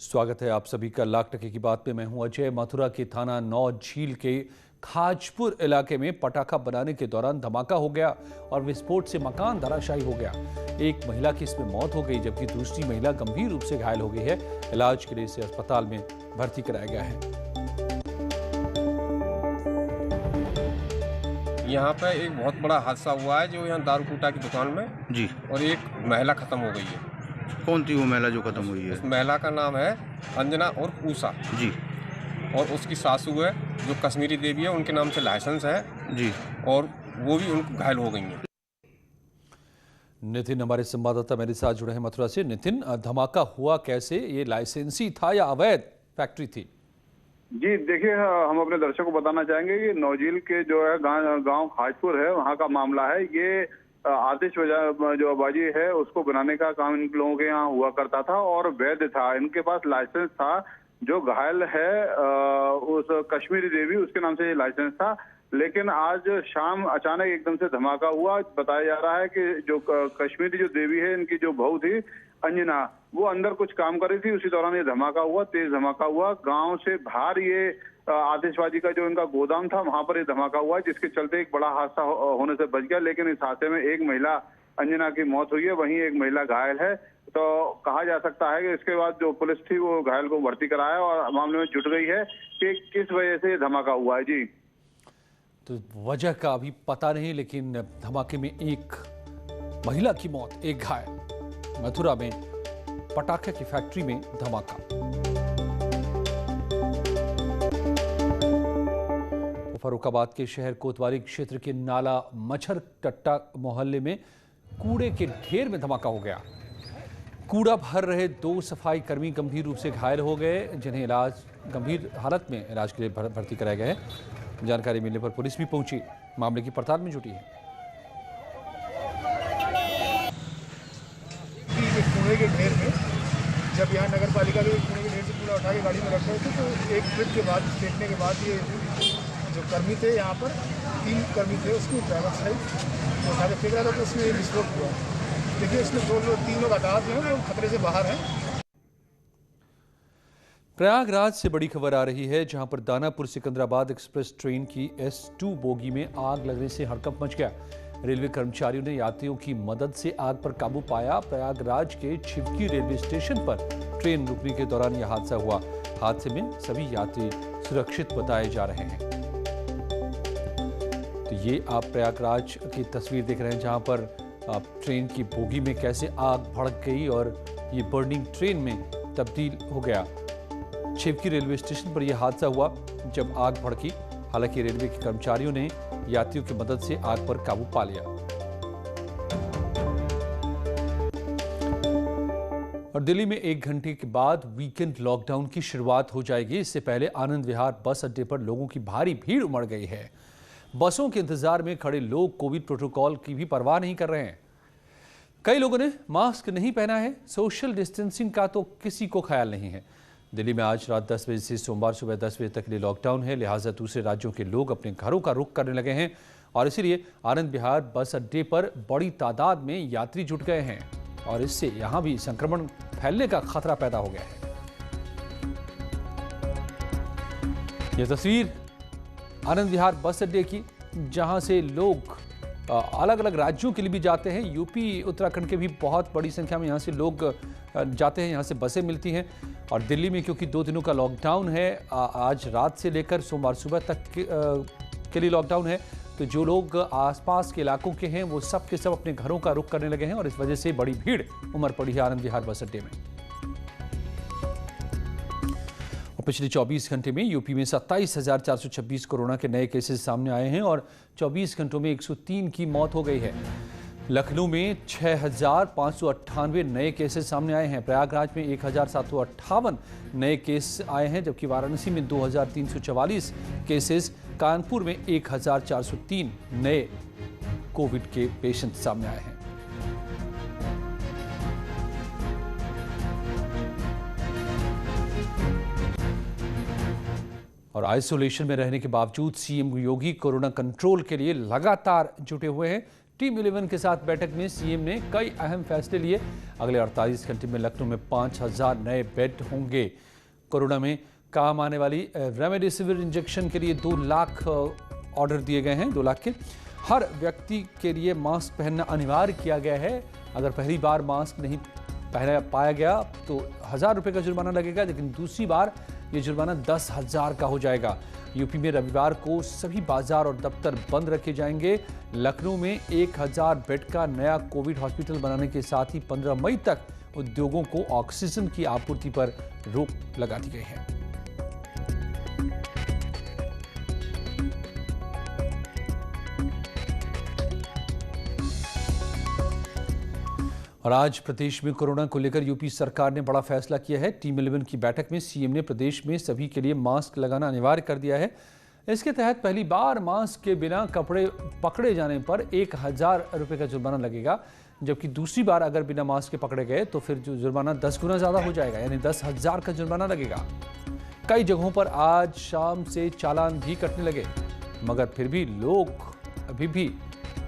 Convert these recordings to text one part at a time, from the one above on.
स्वागत है आप सभी का लाख टके की बात में। मैं हूं अजय। मथुरा के थाना 9 झील के खाजपुर इलाके में पटाखा बनाने के दौरान धमाका हो गया और विस्फोट से मकान धराशायी हो गया। एक महिला की इसमें मौत हो गई जबकि दूसरी महिला गंभीर रूप से घायल हो गई है। इलाज के लिए इसे अस्पताल में भर्ती कराया गया है। यहाँ पे एक बहुत बड़ा हादसा हुआ है जो यहाँ दारू कूटा की दुकान में जी, और एक महिला खत्म हो गई है। कौन थी वो महिला जो खत्म हुई है? उस महिला का नाम है अंजना और ऊषा जी, और उसकी सासू है जो कश्मीरी देवी है, उनके नाम से लाइसेंस है जी, और वो भी उनको घायल हो गई हैं। नितिन हमारे संवाददाता मेरे साथ जुड़े हैं मथुरा से। नितिन, धमाका हुआ कैसे? ये लाइसेंसी था या अवैध फैक्ट्री थी? जी देखिए, हम अपने दर्शकों को बताना चाहेंगे कि नौझील के जो है गांव खाजपुर है, वहां का मामला है। ये आतिशबाजी है उसको बनाने का काम इन लोगों के यहाँ हुआ करता था और वैध था। इनके पास लाइसेंस था। जो घायल है उस कश्मीरी देवी, उसके नाम से ये लाइसेंस था। लेकिन आज शाम अचानक एकदम से धमाका हुआ। बताया जा रहा है कि जो कश्मीरी जो देवी है, इनकी जो बहू थी अंजना, वो अंदर कुछ काम कर रही थी। उसी दौरान ये धमाका हुआ, तेज धमाका हुआ। गांव से बाहर ये आतिशबाजी का जो इनका गोदाम था, वहां पर ये धमाका हुआ, जिसके चलते एक बड़ा हादसा होने से बच गया। लेकिन इस हादसे में एक महिला अंजना की मौत हुई है, वहीं एक महिला घायल है। तो कहा जा सकता है कि इसके बाद जो पुलिस थी वो घायल को भर्ती कराया और मामले में जुट गई है कि किस वजह से धमाका हुआ है। जी, तो वजह का अभी पता नहीं, लेकिन धमाके में एक महिला की मौत, एक घायल। मथुरा में पटाखे की फैक्ट्री में धमाका। फर्रुखाबाद के शहर कोतवाली क्षेत्र के नाला मच्छर टट्टा मोहल्ले में कूड़े के ढेर में धमाका हो गया। कूड़ा भर रहे 2 सफाई कर्मी गंभीर रूप से घायल हो गए, जिन्हें गंभीर हालत में इलाज के लिए भर्ती कराया गया है। जानकारी मिलने पर पुलिस भी पहुंची, मामले की पड़ताल में जुटी है। कूड़े के ढेर में जब यहाँ नगर पालिका के कूड़े के ढेर से कूड़ा उठा के गाड़ी में रख रहे थे, तो एक ट्रिप के बाद देखने के बाद ये जो कर्मी थे, यहाँ पर 3 कर्मी थे, उसकी ड्राइवर साइड तो उठा के फेंक रहा था, तो उसमें विस्फोट हुआ। देखिए, इसमें 3 लोग हताहत हैं, वो खतरे से बाहर हैं। प्रयागराज से बड़ी खबर आ रही है, जहां पर दानापुर सिकंदराबाद एक्सप्रेस ट्रेन की S2 बोगी में आग लगने से हड़कंप मच गया। रेलवे कर्मचारियों ने यात्रियों की मदद से आग पर काबू पाया। प्रयागराज के छिवकी रेलवे स्टेशन पर ट्रेन रुकने के दौरान यह हादसा हुआ। हादसे में सभी यात्री सुरक्षित बताए जा रहे हैं। तो ये आप प्रयागराज की तस्वीर देख रहे हैं, जहां पर ट्रेन की बोगी में कैसे आग भड़क गई और ये बर्निंग ट्रेन में तब्दील हो गया। छिवकी रेलवे स्टेशन पर यह हादसा हुआ जब आग भड़की। हालांकि रेलवे के कर्मचारियों ने यात्रियों की मदद से आग पर काबू पा लिया। और दिल्ली में 1 घंटे के बाद वीकेंड लॉकडाउन की शुरुआत हो जाएगी। इससे पहले आनंद विहार बस अड्डे पर लोगों की भारी भीड़ उमड़ गई है। बसों के इंतजार में खड़े लोग कोविड प्रोटोकॉल की भी परवाह नहीं कर रहे हैं। कई लोगों ने मास्क नहीं पहना है। सोशल डिस्टेंसिंग का तो किसी को ख्याल नहीं है। दिल्ली में आज रात 10 बजे से सोमवार सुबह 10 बजे तक के लिए लॉकडाउन है, लिहाजा दूसरे राज्यों के लोग अपने घरों का रुख करने लगे हैं और इसीलिए आनंद विहार बस अड्डे पर बड़ी तादाद में यात्री जुट गए हैं और इससे यहां भी संक्रमण फैलने का खतरा पैदा हो गया है। यह तस्वीर आनंद विहार बस अड्डे की, जहां से लोग अलग अलग राज्यों के लिए भी जाते हैं। यूपी उत्तराखंड के भी बहुत बड़ी संख्या में यहाँ से लोग जाते हैं, यहाँ से बसें मिलती हैं। और दिल्ली में क्योंकि 2 दिनों का लॉकडाउन है, आज रात से लेकर सोमवार सुबह तक के लिए लॉकडाउन है, तो जो लोग आसपास के इलाकों के हैं वो सब के सब अपने घरों का रुख करने लगे हैं और इस वजह से बड़ी भीड़ उमड़ पड़ी है आनंद विहार बस अड्डे में। पिछले 24 घंटे में यूपी में 27,426 कोरोना के नए केसेस सामने आए हैं और 24 घंटों में 103 की मौत हो गई है। लखनऊ में 6,598 नए केसेस सामने आए हैं। प्रयागराज में 1,758 नए केस आए हैं, जबकि वाराणसी में 2,344 केसेस, कानपुर में 1,403 नए कोविड के पेशेंट सामने आए हैं। और आइसोलेशन में रहने के बावजूद सीएम योगी कोरोना कंट्रोल के लिए लगातार जुटे हुए हैं। टीम 11 के साथ बैठक में सीएम ने कई अहम फैसले लिए। अगले 48 घंटे में लखनऊ में 5000 नए बेड होंगे। कोरोना में काम आने वाली रेमडेसिविर इंजेक्शन के लिए 2 लाख ऑर्डर दिए गए हैं। 2 लाख के हर व्यक्ति के लिए मास्क पहनना अनिवार्य किया गया है। अगर पहली बार मास्क नहीं पहना पाया गया तो 1000 रुपये का जुर्माना लगेगा, लेकिन दूसरी बार ये जुर्माना 10,000 का हो जाएगा। यूपी में रविवार को सभी बाजार और दफ्तर बंद रखे जाएंगे। लखनऊ में 1000 बेड का नया कोविड हॉस्पिटल बनाने के साथ ही 15 मई तक उद्योगों को ऑक्सीजन की आपूर्ति पर रोक लगा दी गई है। और आज प्रदेश में कोरोना को लेकर यूपी सरकार ने बड़ा फैसला किया है। टीम 11 की बैठक में सीएम ने प्रदेश में सभी के लिए मास्क लगाना अनिवार्य कर दिया है। इसके तहत पहली बार मास्क के बिना कपड़े पकड़े जाने पर 1000 रुपये का जुर्माना लगेगा, जबकि दूसरी बार अगर बिना मास्क के पकड़े गए तो फिर जो जुर्माना 10 गुना ज़्यादा हो जाएगा, यानी 10,000 का जुर्माना लगेगा। कई जगहों पर आज शाम से चालान भी कटने लगे, मगर फिर भी लोग अभी भी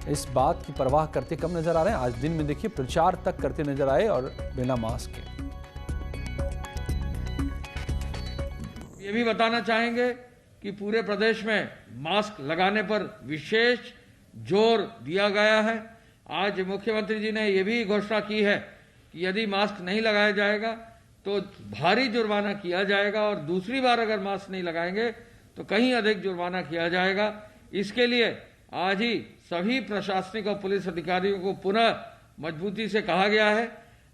इस बात की परवाह करते कम नजर आ रहे हैं। आज दिन में देखिए प्रचार तक करते नजर आए और बिना मास्क के। ये भी बताना चाहेंगे कि पूरे प्रदेश में मास्क लगाने पर विशेष जोर दिया गया है। आज मुख्यमंत्री जी ने ये भी घोषणा की है कि यदि मास्क नहीं लगाया जाएगा तो भारी जुर्माना किया जाएगा, और दूसरी बार अगर मास्क नहीं लगाएंगे तो कहीं अधिक जुर्माना किया जाएगा। इसके लिए आज ही सभी प्रशासनिक और पुलिस अधिकारियों को पुनः मजबूती से कहा गया है।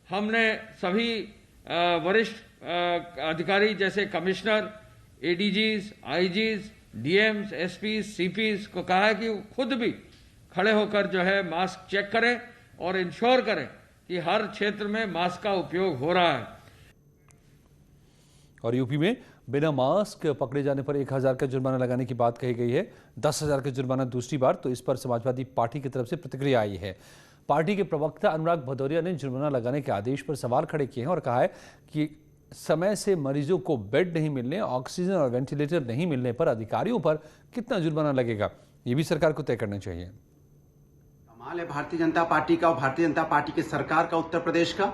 हमने सभी वरिष्ठ अधिकारी जैसे commissioner, एडीजीज, IGs, DMs, SPs, CPs को कहा है कि वो खुद भी खड़े होकर जो है मास्क चेक करें और इंश्योर करें कि हर क्षेत्र में मास्क का उपयोग हो रहा है। और यूपी में बिना मास्क पकड़े जाने पर 1000 का जुर्माना लगाने की बात कही गई है। 10,000 का जुर्माना दूसरी बार, तो इस पर समाजवादी पार्टी की तरफ से प्रतिक्रिया आई है। पार्टी के प्रवक्ता अनुराग भदौरिया ने जुर्माना लगाने के आदेश पर सवाल खड़े किए हैं और कहा है कि समय से मरीजों को बेड नहीं मिलने, ऑक्सीजन और वेंटिलेटर नहीं मिलने पर अधिकारियों पर कितना जुर्माना लगेगा, ये भी सरकार को तय करना चाहिए। कमाल है भारतीय जनता पार्टी का और भारतीय जनता पार्टी की सरकार का, उत्तर प्रदेश का।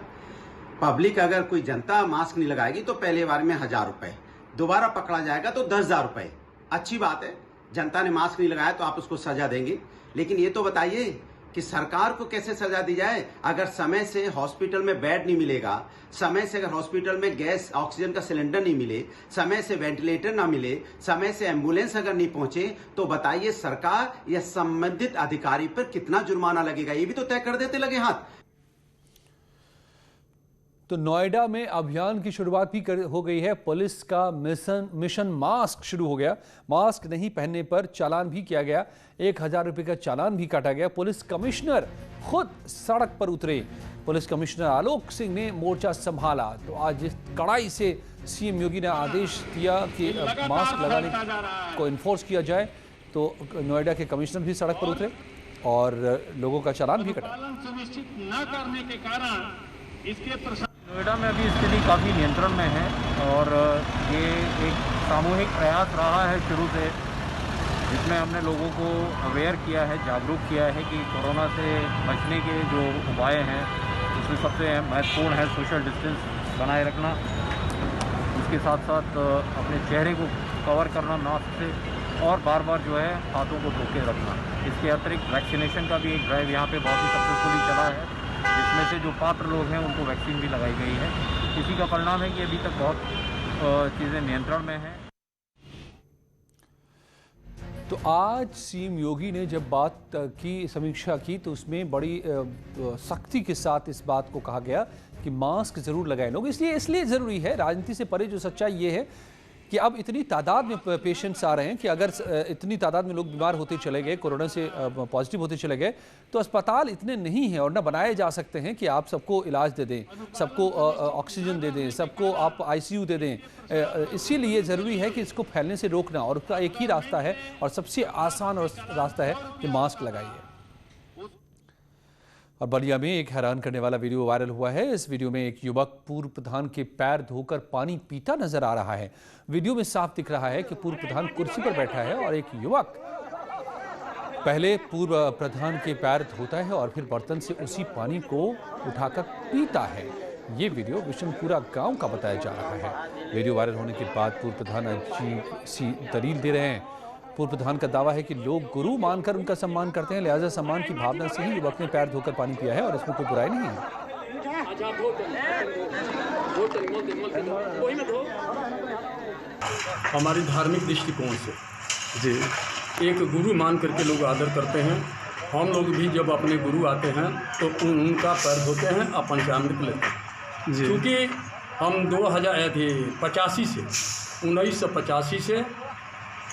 पब्लिक अगर कोई जनता मास्क नहीं लगाएगी तो पहले बार में 1000 रुपए, दोबारा पकड़ा जाएगा तो 10,000 रुपए। अच्छी बात है, जनता ने मास्क नहीं लगाया तो आप उसको सजा देंगे, लेकिन ये तो बताइए कि सरकार को कैसे सजा दी जाए। अगर समय से हॉस्पिटल में बेड नहीं मिलेगा, समय से अगर हॉस्पिटल में गैस ऑक्सीजन का सिलेंडर नहीं मिले, समय से वेंटिलेटर ना मिले, समय से एम्बुलेंस अगर नहीं पहुंचे, तो बताइए सरकार या संबंधित अधिकारी पर कितना जुर्माना लगेगा, ये भी तो तय कर देते लगे हाथ। तो नोएडा में अभियान की शुरुआत भी हो गई है। पुलिस का मिशन मास्क शुरू हो गया। मास्क नहीं पहनने पर चालान भी किया गया, 1000 रुपये का चालान भी काटा गया। पुलिस कमिश्नर खुद सड़क पर उतरे। पुलिस कमिश्नर आलोक सिंह ने मोर्चा संभाला। तो आज इस कड़ाई से सीएम योगी ने आदेश दिया कि मास्क लगाने को इन्फोर्स किया जाए, तो नोएडा के कमिश्नर भी सड़क पर उतरे और लोगों का चालान भी कटा। सुनिश्चित न करने के कारण इसके नोएडा में अभी स्थिति काफ़ी नियंत्रण में है और ये एक सामूहिक प्रयास रहा है शुरू से, जिसमें हमने लोगों को अवेयर किया है, जागरूक किया है कि कोरोना से बचने के जो उपाय हैं उसमें सबसे महत्वपूर्ण है सोशल डिस्टेंस बनाए रखना। उसके साथ साथ अपने चेहरे को कवर करना मास्क से, और बार बार जो है हाथों को धो के रखना। इसके अतिरिक्त वैक्सीनेशन का भी एक ड्राइव यहाँ पे बहुत ही सक्सेसफुली चला है, जिसमें से जो पात्र लोग हैं उनको वैक्सीन भी लगाई गई है। इसी का परिणाम है कि अभी तक बहुत चीज़ें नियंत्रण में हैं। तो आज सीएम योगी ने जब बात की, समीक्षा की, तो उसमें बड़ी सख्ती के साथ इस बात को कहा गया कि मास्क जरूर लगाएं लोग। इसलिए ज़रूरी है, राजनीति से परे जो सच्चाई ये है कि अब इतनी तादाद में पेशेंट्स आ रहे हैं कि अगर इतनी तादाद में लोग बीमार होते चले गए, कोरोना से पॉजिटिव होते चले गए, तो अस्पताल इतने नहीं हैं और ना बनाए जा सकते हैं कि आप सबको इलाज दे दें, सबको ऑक्सीजन दे दें, सबको आप आईसीयू दे दें। इसीलिए ज़रूरी है कि इसको फैलने से रोकना, और उसका एक ही रास्ता है और सबसे आसान और रास्ता है कि मास्क लगाइए। और बलिया में एक हैरान करने वाला वीडियो वायरल हुआ है। इस वीडियो में एक युवक पूर्व प्रधान के पैर धोकर पानी पीता नजर आ रहा है। वीडियो में साफ दिख रहा है कि पूर्व प्रधान कुर्सी पर बैठा है और एक युवक पहले पूर्व प्रधान के पैर धोता है और फिर बर्तन से उसी पानी को उठाकर पीता है। ये वीडियो विशनपुरा गांव का बताया जा रहा है। वीडियो वायरल होने के बाद पूर्व प्रधान अजीब सी दलील दे रहे हैं। पूर्व प्रधान का दावा है कि लोग गुरु मानकर उनका सम्मान करते हैं, लिहाजा सम्मान की भावना से ही युवक ने पैर धोकर पानी पिया है और इसमें कोई बुराई नहीं है। हमारी धार्मिक दृष्टिकोण से जी एक गुरु मान करके लोग आदर करते हैं। हम लोग भी जब अपने गुरु आते हैं तो उनका पैर धोते हैं और पंचामृत लेते हैं। क्योंकि हम 1985 से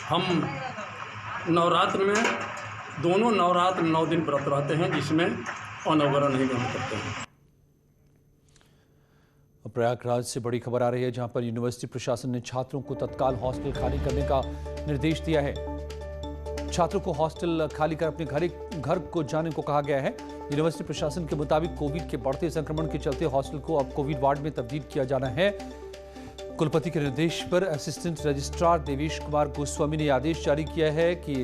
हम नवरात्र में दोनों नवरात्र 9 दिन व्रत रहते हैं, जिसमें अन्न वगैरह नहीं ग्रहण करते हैं। प्रयागराज से बड़ी खबर आ रही है, जहां पर यूनिवर्सिटी प्रशासन ने छात्रों को तत्काल हॉस्टल खाली करने का निर्देश दिया है। छात्रों को हॉस्टल खाली कर अपने घर को जाने को कहा गया है। यूनिवर्सिटी प्रशासन के मुताबिक कोविड के बढ़ते संक्रमण के चलते हॉस्टल को अब कोविड वार्ड में तब्दील किया जाना है। कुलपति के निर्देश पर असिस्टेंट रजिस्ट्रार देवेश कुमार गोस्वामी ने आदेश जारी किया है कि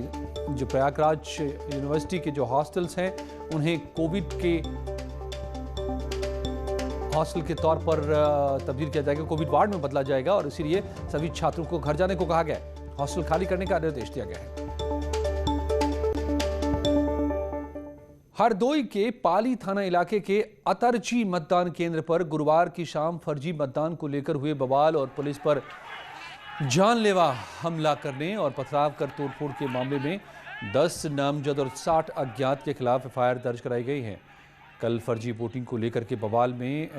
जो प्रयागराज यूनिवर्सिटी के जो हॉस्टल्स हैं उन्हें कोविड के हॉस्टल के तौर पर तब्दील किया जाएगा, कोविड वार्ड में बदला जाएगा और इसीलिए सभी छात्रों को घर जाने को कहा गया है। हॉस्टल खाली करने का निर्देश दिया गया है। हरदोई के पाली थाना इलाके के अतरची मतदान केंद्र पर गुरुवार की शाम फर्जी मतदान को लेकर हुए बवाल और पुलिस पर जानलेवा हमला करने और पथराव कर तोड़फोड़ के मामले में 10 नामजद और 60 अज्ञात के खिलाफ एफआईआर दर्ज कराई गई है। कल फर्जी वोटिंग को लेकर के बवाल में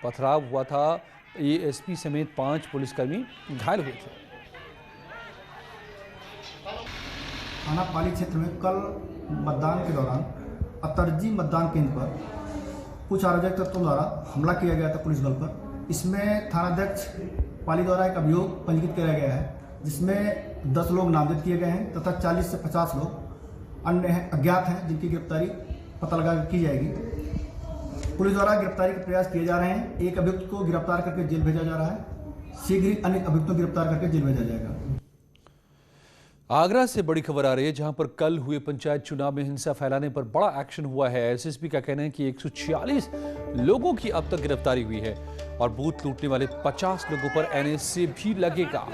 पथराव हुआ था। एएसपी समेत 5 पुलिसकर्मी घायल हुए थे। थाना पाली क्षेत्र में कल मतदान के दौरान अतरजी मतदान केंद्र पर कुछ अराजक तत्वों द्वारा हमला किया गया था पुलिस बल पर। इसमें थानाध्यक्ष पाली द्वारा एक अभियोग पंजीकृत किया गया है, जिसमें 10 लोग नामजद किए गए हैं तथा 40 से 50 लोग अन्य अज्ञात हैं, जिनकी गिरफ्तारी पता लगा की जाएगी। पुलिस द्वारा गिरफ्तारी के प्रयास किए जा रहे हैं। एक अभियुक्त को गिरफ्तार करके जेल भेजा जा रहा है। शीघ्र ही अन्य अभियुक्तों को गिरफ्तार करके जेल भेजा जाएगा। आगरा से बड़ी खबर आ रही है, जहां पर कल हुए पंचायत चुनाव में हिंसा फैलाने पर बड़ा एक्शन हुआ है। एसएसपी का कहना है कि 146 लोगों की अब तक गिरफ्तारी हुई है और बूथ लूटने वाले 50 लोगों पर एनएसए भी लगेगा।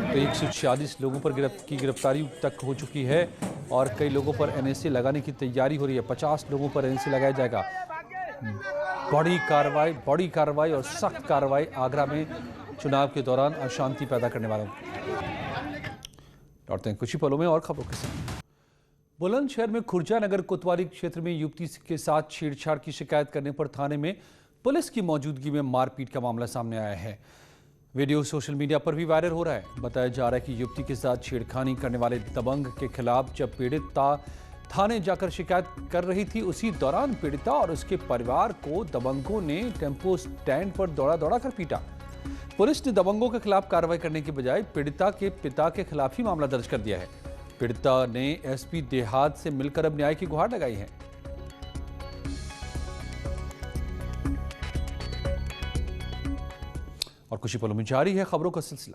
तो 146 लोगों पर गिरफ्तारी तक हो चुकी है और कई लोगों पर एनएसए लगाने की तैयारी हो रही है। 50 लोगों पर एनएसए लगाया जाएगा। बड़ी कार्रवाई और सख्त कार्रवाई आगरा में चुनाव के दौरान अशांति पैदा करने वालों। लौटते हैं कुछ ही पलों में और खबरों के साथ। बुलंदशहर में खुर्जा नगर कोतवाली क्षेत्र में युवती के साथ छेड़छाड़ की शिकायत करने पर थाने में पुलिस की मौजूदगी में मारपीट का मामला सामने आया है। वीडियो सोशल मीडिया पर भी वायरल हो रहा है। बताया जा रहा है कि युवती के साथ छेड़खानी करने वाले दबंग के खिलाफ जब पीड़िता थाने जाकर शिकायत कर रही थी, उसी दौरान पीड़िता और उसके परिवार को दबंगों ने टेम्पो स्टैंड पर दौड़ा कर पीटा। पुलिस ने दबंगों के खिलाफ कार्रवाई करने के बजाय पीड़िता के पिता के खिलाफ ही मामला दर्ज कर दिया है। पीड़िता ने एसपी देहात से मिलकर अब न्याय की गुहार लगाई है। और कुछ ही पलों में जारी है खबरों का सिलसिला।